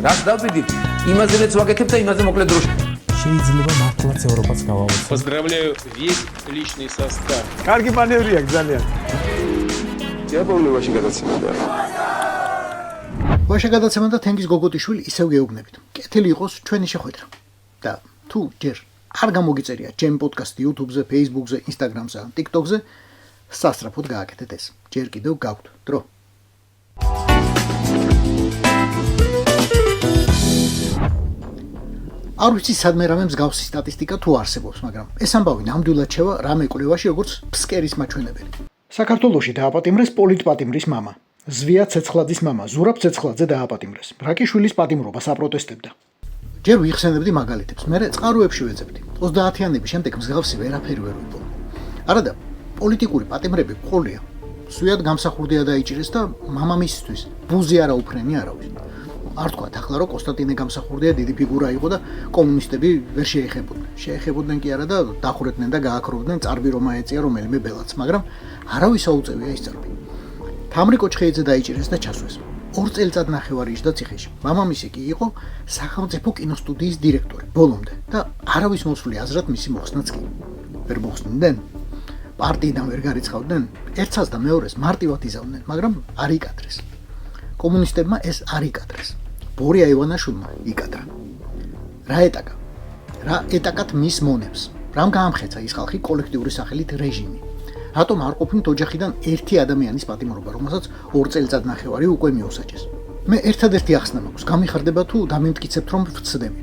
რას დავბედით, იმაზე მეც ვაკეთებ და იმაზე მოკლედ დროში. შეიძლება მართლაც ევროპაც გავავოცო. Поздравляю весь личный состав. კარგი მანევრია ძალიან. დიაპოვნებაში გადაცემდა. ვაშა გადაცემა და თენგიზ გოგოტიშვილი ისევ გეუბნებით. კეთილი იყოს ჩვენი შეხვედრა. და თუ ჯერ არ გამოგიწერია ჩემ პოდკასტ YouTube-ზე, Facebook-ზე, Instagram-ზე, TikTok-ზე, სასწრაფოდ გააკეთეთ ეს. ჯერ კიდევ გაქვთ დრო. არ ვიცი სადმე რამე მსგავსი სტატისტიკა თუ არსებობს, მაგრამ ეს ამბავი ნამდვილად შევა რამე კვლევაში როგორც ფსკერის მაჩვენებელი. საქართველოში დააპატიმრეს პოლიტპატიმრის მამა. ზვია ცეცხლაძის მამა ზურაბ ცეცხლაძე დააპატიმრეს. რაკიშვილის პატიმრობას აპროტესტებდა. ჯერ ვიხსენებდი მაგალითებს, მერე წყაროებში ვეძებდი. 30-იანების შემდეგ მსგავსი ვერაფერი ვერ ვიპოვე. არადა, პოლიტიკური პატიმრები ყოლია. სვიად გამსახურდია დაიჭირეს და მამამისისთვის ბუზი არაუფრენი არავის. არ თქვათ ახლა რომ კონსტანტინე გამსახურდია დიდი ფიგურა იყო და კომუნისტები ვერ შეეხებოდნენ. შეეხებოდნენ კი არა და დახურეთდნენ და გააქროვდნენ წარბი რომ აეწია რომელიმე ბელაც, მაგრამ არავის აუწევია ის წარბი. თამრი კოჩხეიძე დაიჭირეს და ჩასვეს. 2 წელიწადნახევარი იჯდა ციხეში. მამამისი კი იყო სახელმწიფო კინოსტუდიის დირექტორი ბოლომდე და არავის მოსვლი აზრად მისი მოხსნაც კი. ვერ მოხსნდნენ. პარტიიდან ვერ გარიცხავდნენ, ერთსაც და მეორეს მარტივად იზავდნენ, მაგრამ არ იკადრეს. კომუნისტებმა ეს არ იკადრეს. ბორია ივანაშვილმა იკადრა. რა ეტაკათ მის მონებს? რამ გაამხეცა ის ხალხი კოლექტიური სახელით რეჟიმი? რატომ არ ყოფნით ოჯახიდან ერთი ადამიანის პატიმრობა, რომელსაც 2 წელიწადნახევარი უკვე მიუსაჯეს? მე ერთადერთი ახსნა მაქვს, გამიხარდება თუ დამემტკიცებთ რომ ვწდები.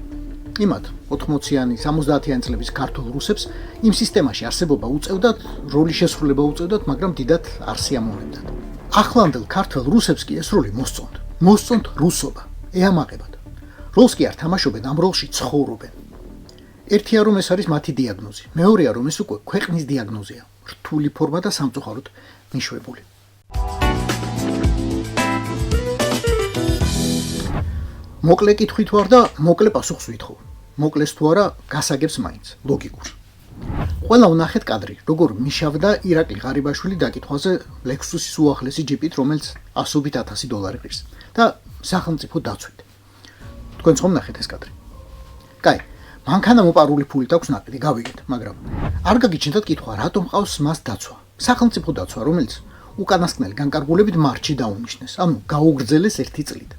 იმათ 80-იანი, 70-იანი წლების ქართულ რუსებს იმ სისტემაში არსებობა უწევდათ, როლის შესრულება უწევდათ, მაგრამ დიდად არ სიამოვნებდათ. ახლანდელ ქართულ რუსებს კი ეს როლი მოსწონთ. მოსწონთ რუსობა, ეამაყებათ. როლს კი არ თამაშობენ, ამ როლში ცხოვრობენ. ერთია რომ ეს არის მათი დიაგნოზი, მეორეა რომ ეს უკვე ქვეყნის დიაგნოზია, რთული ფორმა და სამწუხაროდ მიშვებული. მოკლე კითხვი თუ არ და მოკლე პასუხს ვითხოვ. მოკლეს თუ არა, გასაგებს მაინც, ლოგიკურ. ყველა ვნახეთ კადრი, როგორ მიშავდა ირაკლი ღარიბაშვილი დაკითხვაზე ლექსუსის უახლესი ჯიპით, რომელიც $100,000 ღირს და სახელმწიფო დაცვით. თქვენ ხომ ნახეთ ეს კადრი? კაი, მანქანა მოპარული ფულით აქვს ნაკლი, გავიგეთ, მაგრამ არ გაგიჩნდათ კითხვა, რატომ ყავს მას დაცვა? სახელმწიფო დაცვა, რომელიც უკანასკნელი განკარგულებით მარტში დაუნიშნეს, ანუ გაუგრძელეს 1 წლით.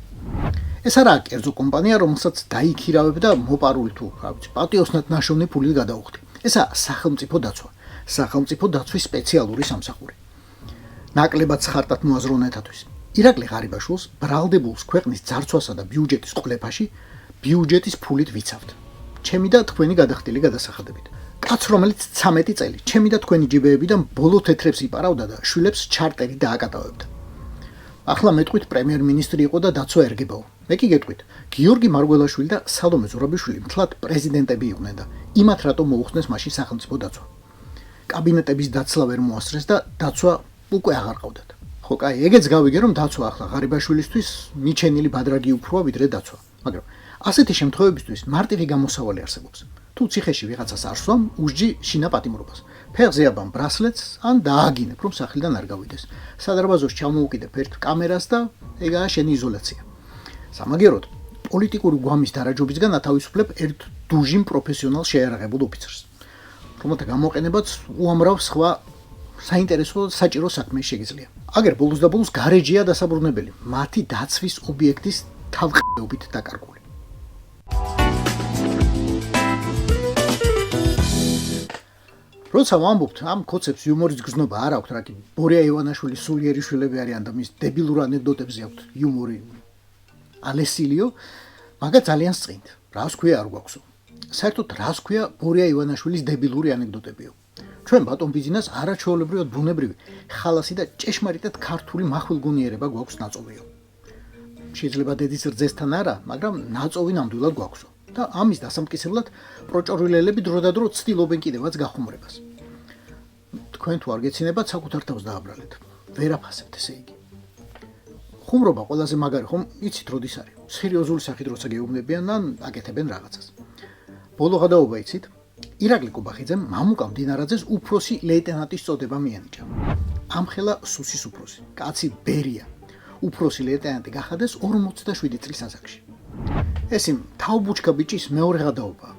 ეს არაა კერძო კომპანია, რომელსაც დაიქირავებ და მოპარული თუ, რა ვიცი, პატიოსნად ნაშოვნი ფულით გადაუხდი. ესა სახელმწიფო დაცვა, სახელმწიფო დაცვის სპეციალური სამსახური. ნაკლებად ხარტად მოაზროვნეთათვის. ირაკლი ღარიბაშვილს ბრალდებულს ქვეყნის ძარცვასა და ბიუჯეტის ყოლეფაში ბიუჯეტის ფულით ვიცავთ. ჩემი და თქვენი გადახდილი გადასახადებით. კაც რომელიც 13 წელი ჩემი და თქვენი ჯიბეებიდან ბოლო თეთრებს იპარავდა და შვილებს ჩარტერი დააკატავებდა. ახლა მეტყვით პრემიერ-მინისტრი იყო და დაცვა ერგებაო. მე კი გეტყვით, გიორგი მარგველაშვილი და სალომე ზურაბიშვილი მთლად პრეზიდენტები იყვნენ და იმათ რატომ მოუხსნეს მაშინ სახელმწიფო დაცვა. კაბინეტების დაცლა ვერ მოასწრეს და დაცვა უკვე აღარ ყავდათ. ხო, კაი, ეგეც გავიგე რომ დაცვა ახლა ღარიბაშვილისთვის მიჩენილი ბადრაგი უფროა ვიდრე დაცვა. მაგრამ ასეთი შემთხვევებისთვის მარტივი გამოსავალი არსებობს. თუ ციხეში ვიღაცას არ სვამ, უსჯი შინა პატიმრობას. ფეხზე აბამ ბრასლეტს ან დააგინებ რომ სახლიდან არ გავიდეს. სადარბაზოს ჩამოუკიდებ ერთ კამერას და ეგაა შენი იზოლაცია. სამაგეროდ, პოლიტიკური გვამის დარაჯობისგან ათავისუფლებ ერთ დუჟიმ პროფესიონალ შეიარაღებულ ოფიცერს, რომელთა გამოყენებაც უამრავ სხვა საინტერესო საჭირო საქმე შეგიძლია. აგერ ბოლოს და ბოლოს გარეჯეა დასაბრუნებელი, მათი დაცვის ობიექტის თავყეობით დაკარგული. როცა ვამბობთ, ამ კოცებს იუმორის გზნობა არ აქვთ, რა კი ბორია ივანაშვილის სულიერი შვილები არიან და მის დებილურ ანეკდოტებზე აქვთ იუმორი. ალესილიო, მაგა ძალიან სწრინთ. რას ქვია არ გვაქვსო. საერთოდ რას ქვია ბორია ივანაშვილის დებილური ანეკდოტებიო. ჩვენ ბატონ ბიზნეს არაჩვეულებრივად ბუნებრივი, ხალასი და ჭეშმარიტად ქართული მახვილგონიერება გვაქვს ნაწოვიო. შეიძლება დედის რძესთან არა, მაგრამ ნაწოვი ნამდვილად გვაქვსო. და ამის დასამტკიცებლად პროჭორილელები დროდადრო ცდილობენ კიდევაც გახუმრებას. თქვენ თუ არ გეცინებათ საკუთარ თავს დააბრალეთ. ვერ აფასებთ ესე იგი. ხუმრობა ყველაზე მაგარი ხომ იცით როდის არის? სერიოზული სახით როცა გეუბნებიან ან აკეთებენ რაღაცას. ბოლო გადაობა იცით? ირაკლი კობახიძემ მამუკა მდინარაძეს უფროსი ლეიტენანტის წოდება მიანიჭა. ამხელა სუსის უფროსი, კაცი ბერია. უფროსი ლეიტენანტი გახადეს 47 წლის ასაკში. ეს იმ თავბუჩქა ბიჭის მეორე გადაობაა.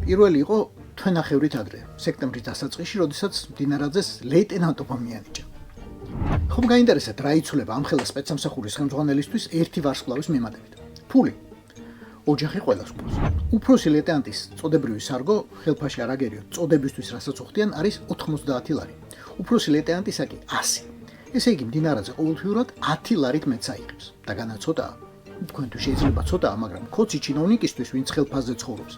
პირველი იყო თვენახევრით ადრე, სექტემბრის დასაწყისში, როდესაც მდინარაძეს ლეიტენანტობა მიანიჭა. ხომ გაინტერესებთ რა იცვლება ამ ხელა სპეცსამსახურის ხელმძღვანელისთვის ერთი ვარსკვლავის მემატებით? ფული. ოჯახი ყველას გვყავს. უფროსი ლეიტენანტის წოდებრივი სარგო ხელფაში არ აგერიოთ, წოდებისთვის რასაც უხდიან არის 90 ლარი. უფროსი ლეიტენანტისა კი 100. ესე იგი მდინარაძე ყოველთვიურად 10 ლარით მეც აიღებს. და განაცოტაა. თქვენთვის შეიძლება ცოტაა, მაგრამ ქოცი ჩინოვნიკისთვის, ვინც ხელფასზე ცხოვრობს.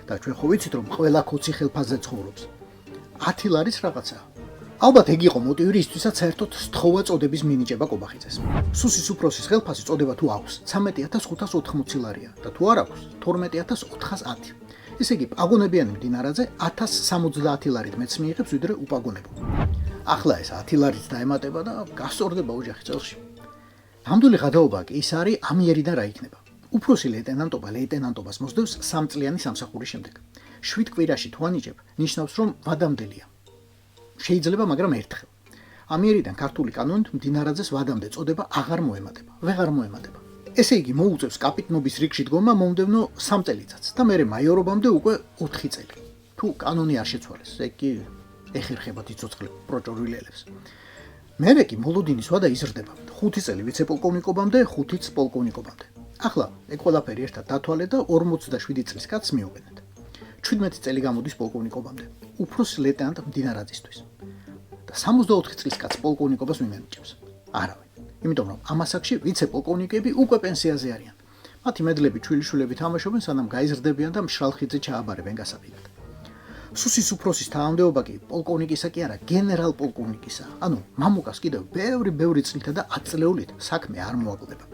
და ჩვენ ხო ვიცით რომ ყველა ქოცი ხელფასზე ცხოვრობს. 10 ლარის რაღაცაა. ალბათ ეგ იყო მოტივი ისთვისაც საერთოდ სთხოვა წოდების მინიჭება კობახიძეს. სუსის უფროსის ხელფასი წოდება თუ აქვს 13580 ლარია და თუ არ აქვს 12410. ესე იგი პაგონებიანი მდინარაძე 1070 ლარით მეც მიიღებს ვიდრე უპაგონებო. ახლა ეს 10 ლარით დაემატება და გასწორდება ოჯახი წელში. ნამდვილი გადაობა კი ის არის ამიერიდან რა იქნება. უფროსი ლეიტენანტობას მოსდევს 3 წლიანი სამსახურის შემდეგ. 7 კვირაში თუ ანიჭებ, ნიშნავს რომ ვადამდელია. შეიძლება, მაგრამ ერთხელ. ამიერიდან ქართული კანონით მდინარაძეს ვადამდე წოდება აღარ მოემატება, ვეღარ მოემატება. ესე იგი მოუწევს კაპიტნობის რიგში დგომა მომდევნო 3 წელიწადს და მერე მაიორობამდე უკვე 4 წელი. თუ კანონი არ შეცვალეს, ეგ კი ეხერხება ცოცხლ პროჭორვილელებს. მერე კი მოლოდინის ვადა იზრდება 5 წელი ვიცე-პოლკოვნიკობამდე, 5-იც პოლკოვნიკობამდე. ახლა ეგ ყველაფერი ერთად დათვალე და 47 წლის კაცს მივუყენეთ. 17 წელი გამოდის პოლკოვნიკობამდე. უფროს ლეიტენანტ მდინარაძისთვის. და 64 წლის კაცს პოლკოვნიკობას მიმენიჭებს. არავინ. იმიტომ რომ ამ ასაკში ვიცე-პოლკოვნიკები უკვე პენსიაზე არიან. მათი მედლები ჩვილიშვილები თამაშობენ, სანამ გაიზრდებიან და მშრალხიძე ჩააბარებენ გასაფრთხილად. სუსის უფროსის თანამდებობა კი პოლკოვნიკისა კი არა, გენერალ-პოლკოვნიკისა. ანუ მამუკას კიდევ ბევრი წლითა და აწლეულით საქმე არ მოაკლდება.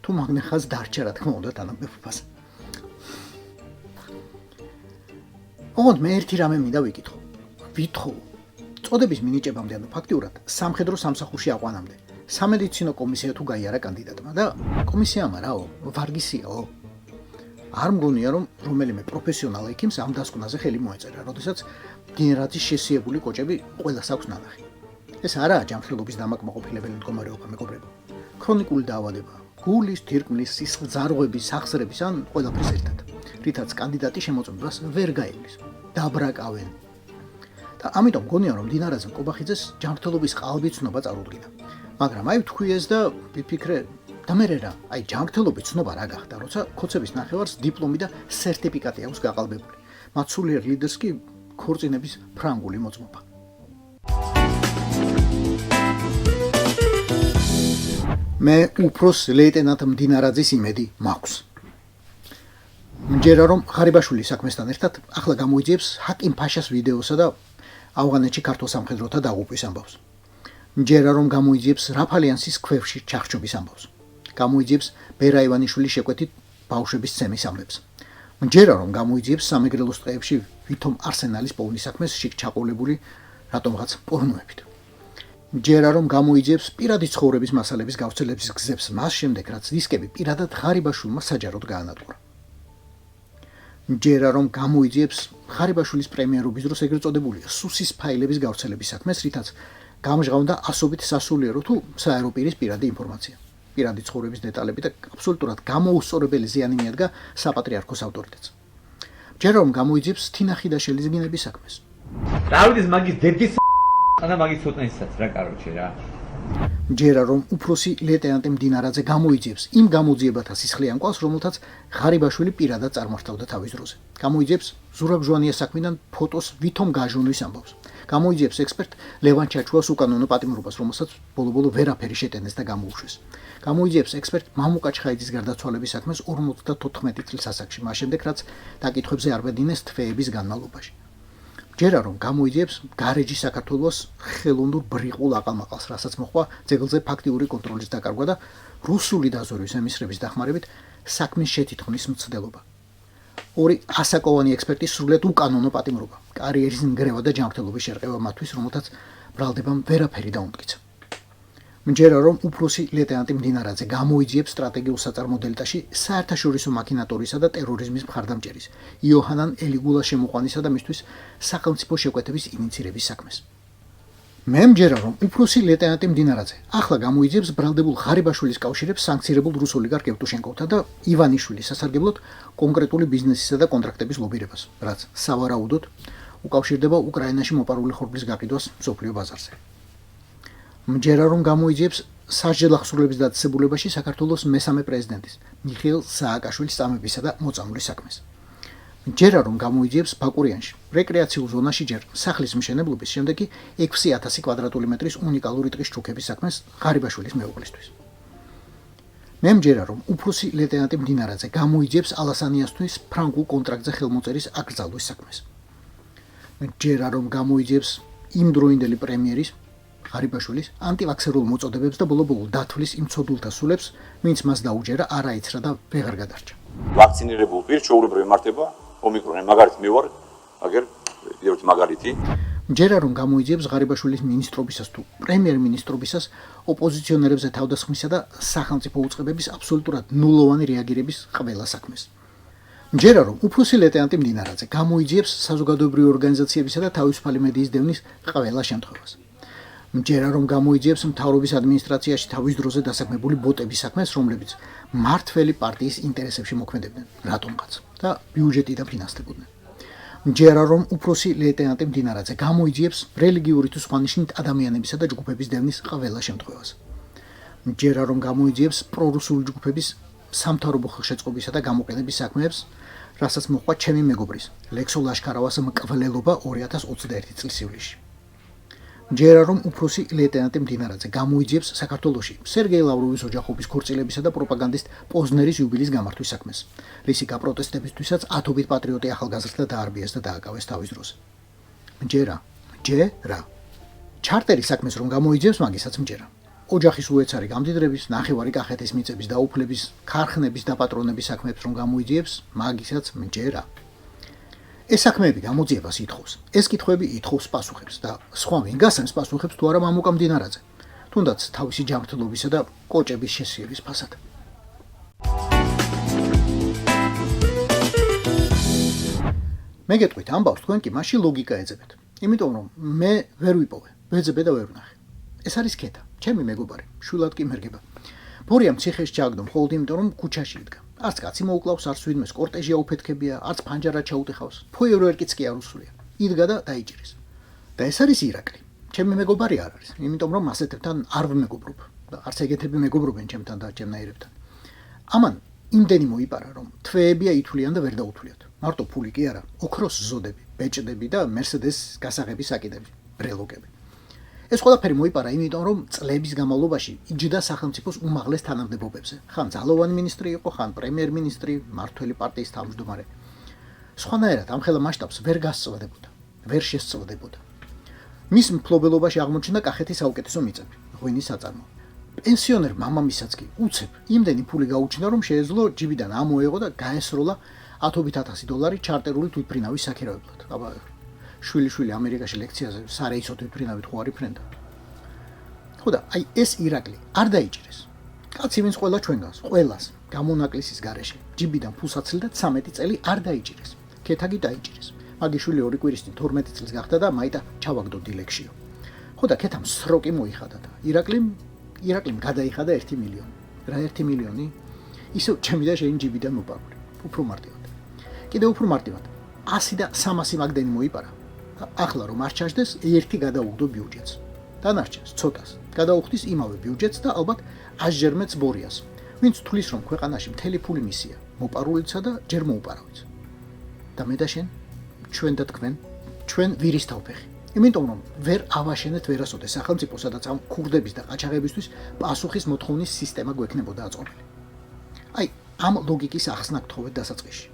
თუ მაგნეხას დარჩა რა თქმა უნდა თანამდებობას. ოღონდ მე ერთი რამე მინდა ვიკითხო. ვითხოვ. წოდების მინიჭებამდე, ანუ ფაქტიურად სამხედრო სამსახურში აყვანამდე, სამედიცინო კომისია თუ გაიარა კანდიდატმა და კომისიამ რაო, ვარგისიაო. არ მგონია რომ რომელიმე პროფესიონალ ექიმს ამ დასკვნაზე ხელი მოეწერა, როდესაც მდინარაძის შესიებული კოჭები ყველას აქვს ნანახი. ეს არაა ჯანმრთელობის დამაკმაყოფილებელი მდგომარეობა, მეგობრებო. ქრონიკული დაავადება, გულის, თირკმლის, სისხლძარღვების, სახსრების ან ყველაფრის ერთად. რითაც კანდიდატი შემოწმებას ვერ გაივლის, დაბრაკავენ. და ამიტომ მგონია რომ მდინარაძემ კობახიძეს ჯანმრთელობის ყალბი ცნობა წარუდგინა. მაგრამ აი ვთქვი ეს და ვიფიქრე და მე რა, აი ჯანმრთელობის ცნობა რა გახდა, როცა ქოცების ნახევარს დიპლომი და სერტიფიკატი აქვს გაყალბებული. მათ სულიერ ლიდერს კი ქორწინების ფრანგული მოწმობა. მე უფროს ლეიტენანტ მდინარაძის იმედი მაქვს. მჯერა რომ ღარიბაშვილის საქმესთან ერთად ახლა გამოიძიებს ჰაკიმ ფაშას ვიდეოსა და ავღანეთში ქართულ სამხედროთა დაღუპვის ამბავს. მჯერა რომ გამოიძიებს რაფალიანსის ქვევში ჩახშობის ამბავს. გამოიძიებს ბერა ივანიშვილის შეკვეთით ბავშვების ცემის ამბებს. მჯერა რომ გამოიძიებს სამეგრელოს ტყეებში ვითომ არსენალის პოვნის საქმეს შიგ ჩაყოლებული რატომღაც პორნოებით. მჯერა რომ გამოიძიებს პირადი ცხოვრების მასალების გავრცელების გზებს მას შემდეგ რაც დისკები პირადად ღარიბაშვილმა საჯაროდ გაანადგურა. მჯერა რომ გამოიძიებს ღარიბაშვილის პრემიერობის დროს ეგრეთ წოდებული სუსის ფაილების გავრცელების საქმეს, რითაც გამჟღავნდა ასობით სასულიერო თუ საეროპირის პირადი ინფორმაცია, პირადი ცხოვრების დეტალები და აბსოლუტურად გამოუსწორებელი ზიანი მიადგა საპატრიარქოს ავტორიტეტს. მჯერა რომ გამოიძიებს თინა ხიდაშელის გინების საქმეს. რა ვიცი მაგის დედის ანა მაგის ცოტნისაც რა კაროჩე რა. მჯერა რომ უფროსი ლეიტენანტი მდინარაძე გამოიძიებს იმ გამოძიებათა სისხლიან კვალს, რომელთაც ღარიბაშვილი პირადად წარმართავდა თავის დროზე. გამოიძიებს ზურაბ ჟვანიას საქმიდან ფოტოს ვითომ გაჟონვის ამბავს. გამოიძიებს ექსპერტ ლევან ჩაჩუას უკანონო პატიმრობას, რომელსაც ბოლო-ბოლო ვერაფერი შეტენეს და გამოუშვეს. გამოიძიებს ექსპერტ მამუკა ჩხაიძის გარდაცვალების საქმეს 54 წლის ასაკში, მას შემდეგ რაც დაკითხვებზე არ ბედინეს თვეების განმავლობაში. მჯერა რომ გამოიძიებს გარეჯი საქართველოს ხელოვნურ ბრიყულ აყალმაყალს, რასაც მოხდა ძეგლზე ფაქტიური კონტროლის დაკარგვა და რუსული დაზვერვის ემისრების დახმარებით საქმის შეთითხოვნის მცდელობა. ორი ასაკოვანი ექსპერტის სრულად უკანონო პატიმრობა, კარიერის ნგრევა და ჯანმრთელობის შერყევა მათთვის, რომელთაც ბრალდებამ ვერაფერი დაუმტკიცა. მჯერა რომ უფროსი ლეიტენანტი მდინარაძე გამოიძიებს სტრატეგიულ საწარმო დელტაში საერთაშორისო მაქინატორისა და ტერორიზმის მხარდამჭერის იოჰანან ელიგულას შემოყვანისა და მისთვის სახელმწიფო შეკვეთების ინიცირების საქმეს. მე მჯერა რომ უფროსი ლეიტენანტი მდინარაძე ახლა გამოიძიებს ბრალდებულ ღარიბაშვილის კავშირებს სანქცირებულ რუს ოლიგარქ ევტუშენკოვთან და ივანიშვილის სასარგებლოდ კონკრეტული ბიზნესისა და კონტრაქტების ლობირებას, რაც სავარაუდოდ უკავშირდება უკრაინაში მოპარული ხორბლის გაყიდვას მსოფლიო ბაზარზე. მჯერა რომ გამოიძიებს სასჯელ ახსრულების დაწესებულებაში საქართველოს მესამე პრეზიდენტის მიხეილ სააკაშვილის წამებისა და მოწამვლის საქმეს. მჯერა რომ გამოიძიებს ბაკურიანში რეკრეაციულ ზონაში ჯერ სახლის მშენებლობის, შემდეგ კი 6000 კვადრატული მეტრის უნიკალური ტყის ჩუქების საქმეს ღარიბაშვილის მეუღლისთვის. მე მჯერა რომ უფროსი ლეიტენანტი მდინარაძე გამოიძიებს ალასანიასთვის ფრანგულ კონტრაქტზე ხელმოწერის აკრძალვის საქმეს. მჯერა რომ გამოიძიებს იმდროინდელი პრემიერის ღარიბაშვილის ანტივაქსერულ მოწოდებებს და ბოლო-ბოლო დათვლის იმ ცოდულთა სულებს, ვინც მას დაუჯერა, არ აიცრა და ვეღარ გადარჩა. ვაქცინირებულ პირს ჩვეულებრივი მართება ომიკრონი, მაგალითად მე ვარ, აგერ ერთი მაგალითი. მჯერა რომ გამოიძიებს ღარიბაშვილის მინისტრობისას თუ პრემიერ-მინისტრობისას ოპოზიციონერებზე თავდასხმისა და სახელმწიფო უწყებების აბსოლუტურად ნულოვანი რეაგირების ყველა საქმეს. მჯერა რომ უფროსი ლეიტენანტი მდინარაძე გამოიძიებს საზოგადოებრივი ორგანიზაციებისა და თავისუფალი მედიის დევნის ყველა შემთხვევას. მჯერა რომ გამოიძიებს მთავრობის ადმინისტრაციაში თავის დროზე დასაქმებული ბოტების საქმეს, რომლებიც მართველი პარტიის ინტერესებში მოქმედებდნენ, რატომღაც და ბიუჯეტიდან ფინანსდებოდნენ. მჯერა რომ უფროსი ლეიტენანტი მდინარაძე გამოიძიებს რელიგიური თუ სხვა ნიშნით ადამიანებისა და ჯგუფების დევნის ყველა შემთხვევას. მჯერა რომ გამოიძიებს პრორუსული ჯგუფების სამთავრობო ხელშეწყობისა და გამოყენების საქმეებს, რასაც მოყვა ჩემი მეგობრის ლექსო ლაშქარავას მკვლელობა 2021 წლის ივლისში. მჯერა რომ უფროსი ლეიტენანტი მდინარაძე გამოიძიებს საქართველოში სერგეი ლავროვის ოჯახობის ქორწილებისა და პროპაგანდისტ პოზნერის იუბილის გამართვის საქმეს, რისი გაპროტესტებისთვისაც ათობით პატრიოტი ახალგაზრდა დაარბიეს და დააკავეს თავის დროზე. მჯერა ჩარტერის საქმეს რომ გამოიძიებს, მაგისაც მჯერა. ოჯახის უეცარი გამდიდრების, ნახევარი კახეთის მიწების დაუფლების, ქარხნების დაპატრონების საქმეებს რომ გამოიძიებს, მაგისაც მჯერა. ეს საქმეები გამოძიებას ითხოვს. ეს კითხვები ითხოვს პასუხებს და სხვა ვინ გასცემს პასუხებს თუ არა მამუკა მდინარაძე, თუნდაც თავისი ჯანმრთელობისა და კოჭების შესიების ფასად. მე გეტყვით ამბავს, თქვენ კი მაშინ ლოგიკა ეძებეთ. იმიტომ რომ მე ვერ ვიპოვე, ვეძებე და ვერ ვნახე. ეს არის ქეთა, ჩემი მეგობარი, შვილად კი მერგება. ბორიამ ციხეში ჩააგდო მხოლოდ იმიტომ რომ ქუჩაში იდგა. არც კაცი მოუკლავს, არც ვინმეს კორტეჟი აუფეთქებია, არც ფანჯარა ჩაუტეხავს. ფოიერვერკიც კი არ უსულია. იდგა და დაიჭირეს. და ეს არის ირაკლი. ჩემი მეგობარი არ არის, იმიტომ რომ ასეთებთან არ ვმეგობრობ და არც ეგეთები მეგობრობენ ჩემთან და ჩემნაირებთან. ამან იმდენი მოიპარა, რომ თვეებია ითვლიან და ვერ დაუთვლიათ. მარტო ფული კი არა, ოქროს ზოდები, ბეჭდები და მერსედეს გასაღების საკიდები, ბრელოკები. ეს ყველაფერი მოიპარა იმიტომ, რომ წლების განმავლობაში იჯდა სახელმწიფოს უმაღლეს თანამდებობებზე. ხან ძალოვანი მინისტრი იყო, ხან პრემიერ-მინისტრი, მართველი პარტიის თავმჯდომარე. სხვანაირად ამხელა მასშტაბს ვერ გასწვდებოდა, ვერ შესწვდებოდა. მის მფლობელობაში აღმოჩნდა კახეთის საუკეთესო მიწები, ღვინის საწარმო. პენსიონერ მამამისაც კი უცებ იმდენი ფული გაუჩნდა, რომ შეეძლო ჯიბიდან ამოეღო და გაესროლა $10,000 ჩარტერული თვითმფრინავის საქირავებლად. აბა შვილი ამერიკაში ლექციაზე სარეისო თვითმფრინავით ხო არ იფრენდა. ხო და აი ეს ირაკლი არ დაიჭირეს. კაცი ვინც ყველა ჩვენგანს, ყველას გამონაკლისის გარეშე ჯიბიდან ფულს აცლიდა 13 წელი არ დაიჭირეს. ქეთაგი დაიჭირეს. მაგის შვილი 2 კვირის წინ 12 წელს გახდა და მაიტა ჩავაგდო დილექშიო. ხო და ქეთამ სროკი მოიხადა და ირაკლიმ გადაიხადა 1 მილიონი. რა 1 მილიონი? ისევ ჩემი და შენი ჯიბიდან მოპარული. უფრო მარტივად. კიდევ უფრო მარტივად. 100 და 300 მაგდენი მოიპარა. ახლა რომ არ ჩაждდეს, ერთი გადაუგდო ბიუჯეტს. დანარჩენს ცოტას. გადაუხდის იმავე ბიუჯეტს და ალბათ 100-ჯერმეც ბორიას. ვინც თulis რომ ქვეყანაში მთელი ფული მისია, მოპარულიცა და ჯერ მოუპარავიც. და მე და შენ, ჩვენ და თქვენ, ჩვენ ვირისთავფეხი. იმიტომ რომ ვერ ავაშენეთ ვერასოდეს სახელმწიფო, სადაც ამ ქურდების და ყაჩაღებისთვის პასუხის მოთხოვნის სისტემა გვექნებოდა აწყობილი. აი, ამ ლოგიკის ახსნა გთხოვეთ დასაწყისში.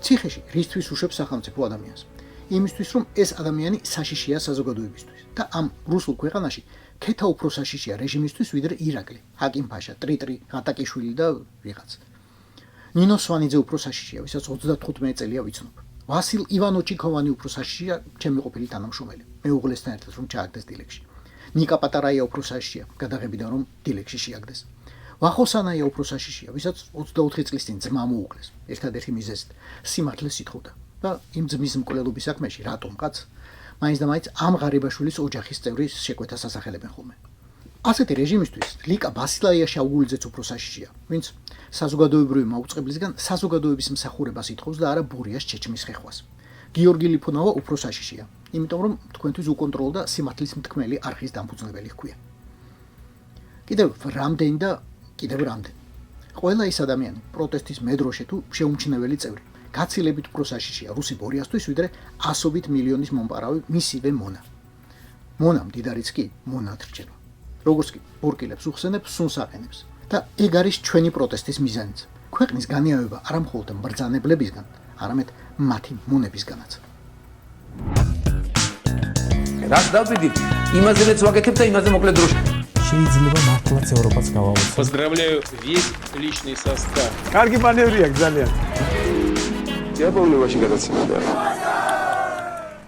ციხეში რისთვის უშვებს სახელმწიფო ადამიანს? იმისთვის რომ ეს ადამიანი საშიშია საზოგადოებისთვის და ამ რუსულ ქვეყანაში ქეთა უფრო საშიშია რეჟიმისთვის ვიდრე ირაკლი, ჰაკიმ-ფაშა, ტრიტრი, ღატაკიშვილი და ვიღაც. ნინო სვანიძე უფრო საშიშია, ვისაც 35 წელია ვიცნობ. ვასილ ივანოჩიკოვანი უფრო საშიშია, ჩემი ყოფილი თანამშრომელი, მეუღლესთან ერთად რომ ჩააგდეს დილექში. ნიკა პატარაია უფრო საშიშია, გადაღებიდან რომ დილექში შეაგდეს. ვახოსანაია უფრო საშიშია, ვისაც 24 წლის წინ ძმა მოუკლეს, ერთადერთი მიზეზით სიმართლეს ითხოვდა. და იმ ძმის მკვლელობის საქმეში რატომღაც მაინც და მაინც ამ ღარიბაშვილის ოჯახის წევრის შეკვეთას ასახელებენ ხოლმე. ასეთი რეჟიმისთვის ლიკა ბასილაია შაუგულიძეც უფრო საშიშია, ვინც საზოგადოებრივი მაუწყებლისგან საზოგადოების მსახურებას ითხოვს და არა ბურიას ჩეჩმის ხეხვას. გიორგი ლიფონოვა უფრო საშიშია, იმიტომ რომ თქვენთვის უკონტროლო და სიმართლის მთქმელი არხის დამფუძნებელი ჰქვია. კიდევ რამდენი და კიდევ რამდენი. ყველა ის ადამიანი, პროტესტის მედროშე თუ შეუმჩნეველი წევრი, გაცილებით უფრო საშიშია რუსი ბორიასთვის, ვიდრე ასობით მილიონის მომპარავი მისივე მონა. მონამ დიდარიც კი მონად რჩება. როგორც კი ბურკილებს უხსენებს, სუნს აყენებს. და ეგ არის ჩვენი პროტესტის მიზანიც. ქვეყნის განიავება არა მხოლოდ მბრძანებლებისგან, არამედ მათი მონებისგანაც. რაც დავბიდი, იმაზე რაც ვაკეთებ და იმაზე მოკლედ დროში. შეიძლება მართლაც ევროპაც გავაუწყო. Поздравляю весь личный состав. Я помню, очень гадაცემდა.